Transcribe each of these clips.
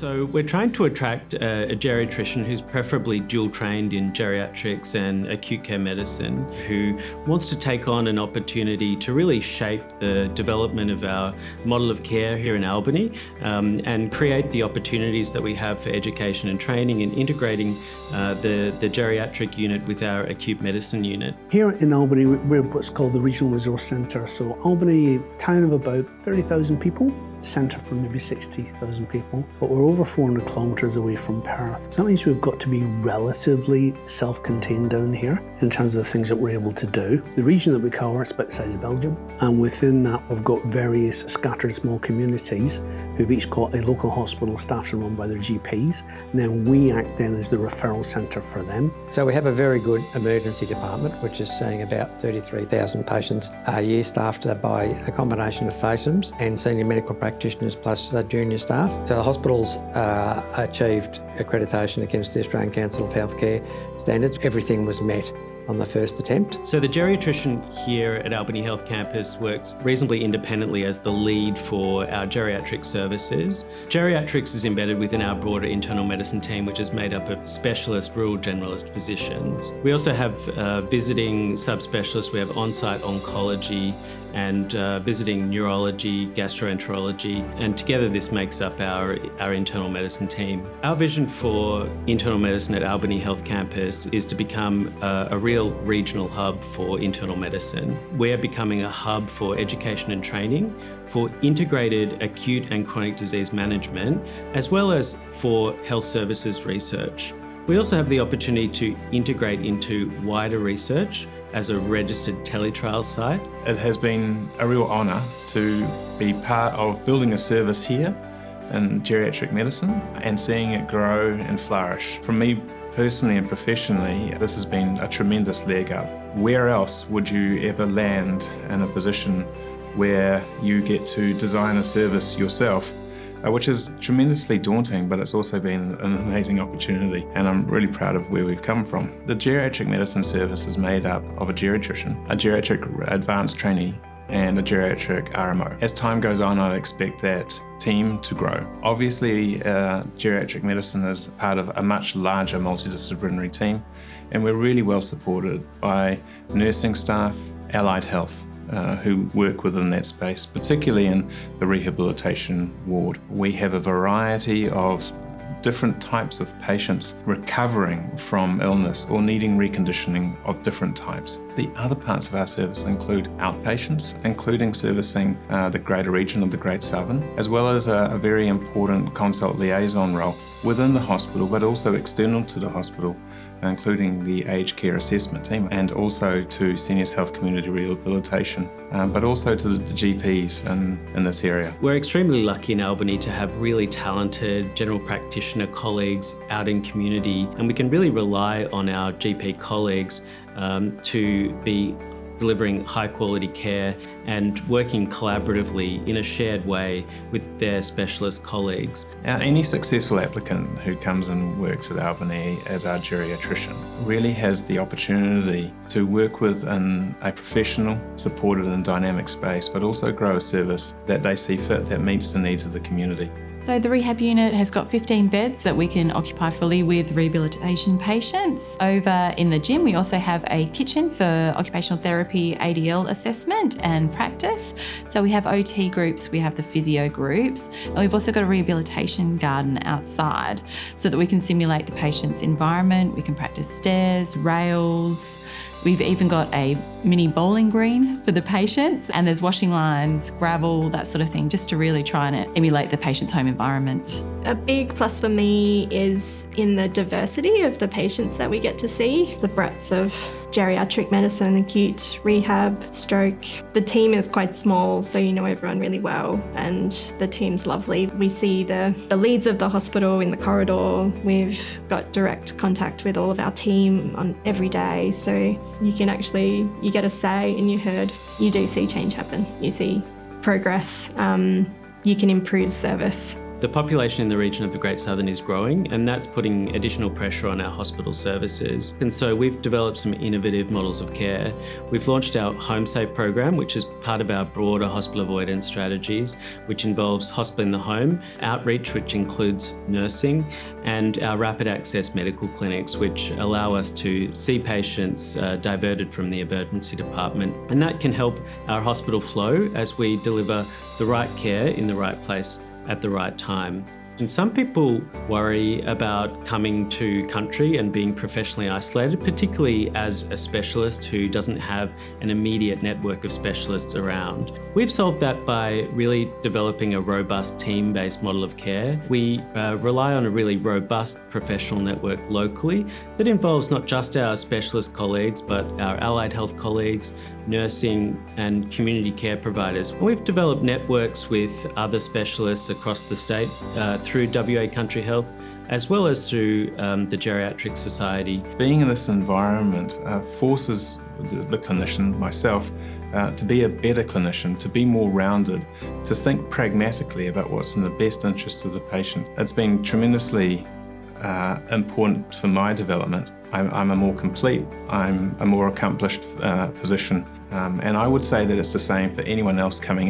So we're trying to attract a geriatrician who's preferably dual trained in geriatrics and acute care medicine, who wants to take on an opportunity to really shape the development of our model of care here in Albany and create the opportunities that we have for education and training and integrating the geriatric unit with our acute medicine unit. Here in Albany, we're what's called the Regional Resource Centre. So Albany, town of about 30,000 people, centre for maybe 60,000 people, but we're over 400 kilometres away from Perth. So that means we've got to be relatively self-contained down here in terms of the things that we're able to do. The region that we cover is about the size of Belgium, and within that we've got various scattered small communities who've each got a local hospital staffed and run by their GPs, and then we act then as the referral centre for them. So we have a very good emergency department, which is seeing about 33,000 patients a year, staffed by a combination of FACEMs and senior medical practitioners plus junior staff. So the hospital's achieved accreditation against the Australian Council of Healthcare standards. Everything was met on the first attempt. So the geriatrician here at Albany Health Campus works reasonably independently as the lead for our geriatric services. Geriatrics is embedded within our broader internal medicine team, which is made up of specialist rural generalist physicians. We also have visiting subspecialists. We have on-site oncology and visiting neurology, gastroenterology, and together this makes up our internal medicine team. Our vision for internal medicine at Albany Health Campus is to become a real regional hub for internal medicine. We're becoming a hub for education and training, for integrated acute and chronic disease management, as well as for health services research. We also have the opportunity to integrate into wider research as a registered teletrial site. It has been a real honour to be part of building a service here in geriatric medicine and seeing it grow and flourish. For me personally and professionally, this has been a tremendous leg up. Where else would you ever land in a position where you get to design a service yourself? Which is tremendously daunting, but it's also been an amazing opportunity, and I'm really proud of where we've come from. The geriatric medicine service is made up of a geriatrician, a geriatric advanced trainee, and a geriatric RMO. As time goes on, I'd expect that team to grow. Obviously, geriatric medicine is part of a much larger multidisciplinary team, and we're really well supported by nursing staff, allied health, who work within that space, particularly in the rehabilitation ward. We have a variety of different types of patients recovering from illness or needing reconditioning of different types. The other parts of our service include outpatients, including servicing the greater region of the Great Southern, as well as a very important consult liaison role within the hospital, but also external to the hospital, including the aged care assessment team, and also to Seniors Health Community Rehabilitation, but also to the GPs in this area. We're extremely lucky in Albany to have really talented general practitioner colleagues out in community, and we can really rely on our GP colleagues to be delivering high quality care and working collaboratively in a shared way with their specialist colleagues. Any successful applicant who comes and works at Albany as our geriatrician really has the opportunity to work within a professional, supported and dynamic space, but also grow a service that they see fit that meets the needs of the community. So the rehab unit has got 15 beds that we can occupy fully with rehabilitation patients. Over in the gym, we also have a kitchen for occupational therapy ADL assessment and practice. So we have OT groups, we have the physio groups, and we've also got a rehabilitation garden outside so that we can simulate the patient's environment. We can practice stairs, rails. We've even got a mini bowling green for the patients, and there's washing lines, gravel, that sort of thing, just to really try and emulate the patient's home environment. A big plus for me is in the diversity of the patients that we get to see, the breadth of geriatric medicine, acute, rehab, stroke. The team is quite small, so you know everyone really well, and the team's lovely. We see the leads of the hospital in the corridor. We've got direct contact with all of our team on every day, so you get a say and you're heard. You do see change happen. You see progress. You can improve service The population in the region of the Great Southern is growing, and that's putting additional pressure on our hospital services. And so we've developed some innovative models of care. We've launched our Home Safe program, which is part of our broader hospital avoidance strategies, which involves hospital in the home, outreach, which includes nursing, and our rapid access medical clinics, which allow us to see patients diverted from the emergency department. And that can help our hospital flow as we deliver the right care in the right place at the right time. And some people worry about coming to country and being professionally isolated, particularly as a specialist who doesn't have an immediate network of specialists around. We've solved that by really developing a robust team-based model of care. We rely on a really robust professional network locally that involves not just our specialist colleagues, but our allied health colleagues, nursing and community care providers. We've developed networks with other specialists across the state through WA Country Health, as well as through the Geriatric Society. Being in this environment forces the clinician, myself, to be a better clinician, to be more rounded, to think pragmatically about what's in the best interests of the patient. It's been tremendously important for my development. I'm a more complete, I'm a more accomplished physician. And I would say that it's the same for anyone else coming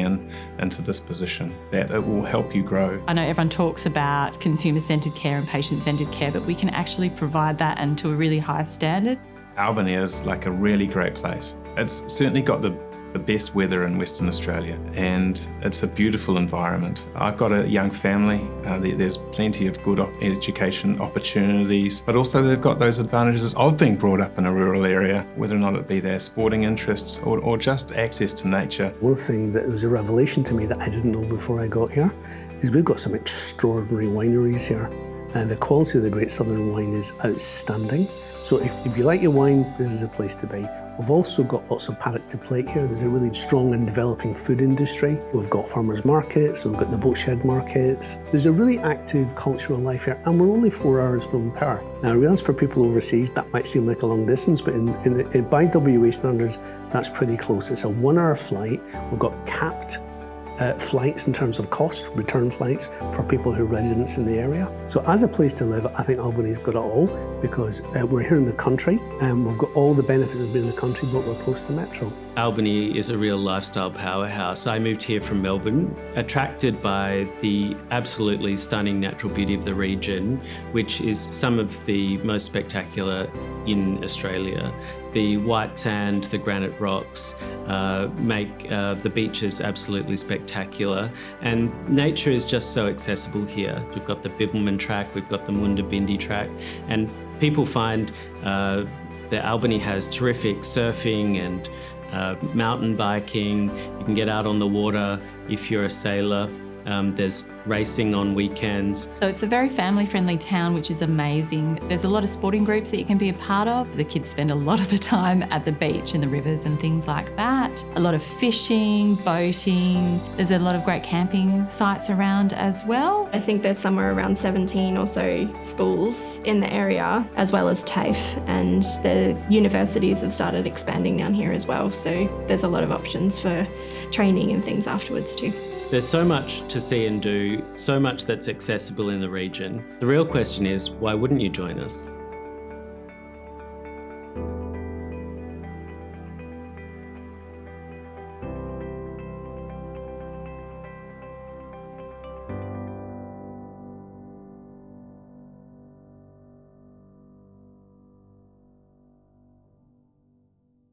into this position, that it will help you grow. I know everyone talks about consumer-centred care and patient-centred care, but we can actually provide that and to a really high standard. Albany is like a really great place. It's certainly got the best weather in Western Australia, and it's a beautiful environment. I've got a young family. There's plenty of good education opportunities, but also they've got those advantages of being brought up in a rural area, whether or not it be their sporting interests or just access to nature. One thing that was a revelation to me that I didn't know before I got here is we've got some extraordinary wineries here, and the quality of the Great Southern wine is outstanding. So if you like your wine, this is a place to be. We've also got lots of paddock to plate here. There's a really strong and developing food industry. We've got farmers markets, we've got the boatshed markets. There's a really active cultural life here, and we're only 4 hours from Perth. Now I realise for people overseas that might seem like a long distance, but by WA standards, that's pretty close. It's a 1 hour flight. We've got capped flights in terms of cost, return flights for people who are residents in the area. So as a place to live, I think Albany's got it all, because we're here in the country and we've got all the benefits of being in the country, but we're close to Metro. Albany is a real lifestyle powerhouse. I moved here from Melbourne, attracted by the absolutely stunning natural beauty of the region, which is some of the most spectacular in Australia. The white sand, the granite rocks make the beaches absolutely spectacular, and nature is just so accessible here. We've got the Bibbulmun track, we've got the Munda Bindi track, and people find that Albany has terrific surfing and mountain biking. You can get out on the water if you're a sailor. There's racing on weekends. So it's a very family-friendly town, which is amazing. There's a lot of sporting groups that you can be a part of. The kids spend a lot of the time at the beach and the rivers and things like that. A lot of fishing, boating. There's a lot of great camping sites around as well. I think there's somewhere around 17 or so schools in the area, as well as TAFE, and the universities have started expanding down here as well. So there's a lot of options for training and things afterwards too. There's so much to see and do, so much that's accessible in the region. The real question is, why wouldn't you join us?